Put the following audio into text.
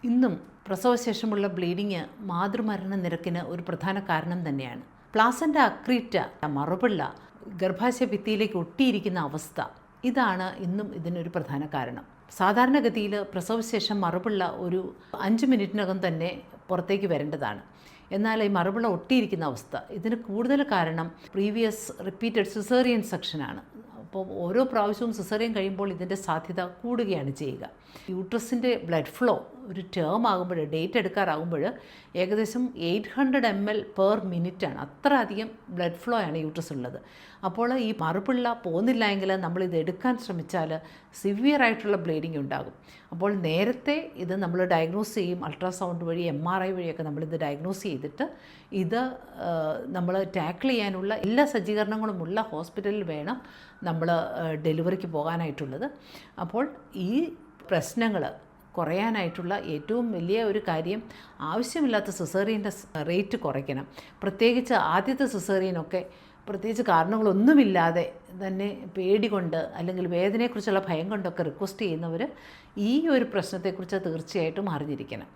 ഇന്നും പ്രസവശേഷമുള്ള ബ്ലീഡിങ് മാതൃമരണ നിരക്കിന് ഒരു പ്രധാന കാരണം തന്നെയാണ്. പ്ലാസൻ്റ അക്രീറ്റ മറുപിള്ള ഗർഭാശയ ഭിത്തിയിലേക്ക് ഒട്ടിയിരിക്കുന്ന അവസ്ഥ, ഇതാണ് ഇന്നും ഇതിനൊരു പ്രധാന കാരണം. സാധാരണഗതിയിൽ പ്രസവശേഷം മറുപിള്ള ഒരു 5 മിനിറ്റിനകം തന്നെ പുറത്തേക്ക് വരേണ്ടതാണ്. എന്നാൽ ഈ മറുപിള്ള ഒട്ടിയിരിക്കുന്ന അവസ്ഥ, ഇതിന് കൂടുതൽ കാരണം പ്രീവിയസ് റിപ്പീറ്റഡ് സിസേറിയൻ സെക്ഷനാണ്. അപ്പോൾ ഓരോ പ്രാവശ്യവും സിസേറിയൻ കഴിയുമ്പോൾ ഇതിൻ്റെ സാധ്യത കൂടുകയാണ് ചെയ്യുക. യൂട്രസിൻ്റെ ബ്ലഡ് ഫ്ലോ ഒരു ടേം ആകുമ്പോൾ, ഡേറ്റ് എടുക്കാറാകുമ്പോൾ ഏകദേശം 800 ml പെർ മിനിറ്റാണ്. അത്ര അധികം ബ്ലഡ് ഫ്ലോ ആണ് യൂട്രസ് ഉള്ളത്. അപ്പോൾ ഈ മറുപിള്ള പോകുന്നില്ല എങ്കിൽ നമ്മളിത് എടുക്കാൻ ശ്രമിച്ചാൽ സിവിയർ ആയിട്ടുള്ള ബ്ലീഡിങ് ഉണ്ടാകും. അപ്പോൾ നേരത്തെ ഇത് നമ്മൾ ഡയഗ്നോസ് ചെയ്യും. അൾട്രാസൗണ്ട് വഴി, MRI വഴിയൊക്കെ നമ്മളിത് ഡയഗ്നോസ് ചെയ്തിട്ട് ഇത് നമ്മൾ ടാക്കിൾ ചെയ്യാനുള്ള എല്ലാ സജ്ജീകരണങ്ങളുമുള്ള ഹോസ്പിറ്റലിൽ വേണം നമ്മൾ ഡെലിവറിക്ക് പോകാനായിട്ടുള്ളത്. അപ്പോൾ ഈ പ്രശ്നങ്ങൾ കുറയാനായിട്ടുള്ള ഏറ്റവും വലിയ ഒരു കാര്യം, ആവശ്യമില്ലാത്ത സിസേറിയൻ്റെ റേറ്റ് കുറയ്ക്കണം. പ്രത്യേകിച്ച് ആദ്യത്തെ സിസേറിയനൊക്കെ പ്രത്യേകിച്ച് കാരണങ്ങളൊന്നുമില്ലാതെ തന്നെ പേടി കൊണ്ട് അല്ലെങ്കിൽ വേദനയെക്കുറിച്ചുള്ള ഭയം കൊണ്ടൊക്കെ റിക്വസ്റ്റ് ചെയ്യുന്നവർ ഈ ഒരു പ്രശ്നത്തെക്കുറിച്ച് തീർച്ചയായിട്ടും അറിഞ്ഞിരിക്കണം.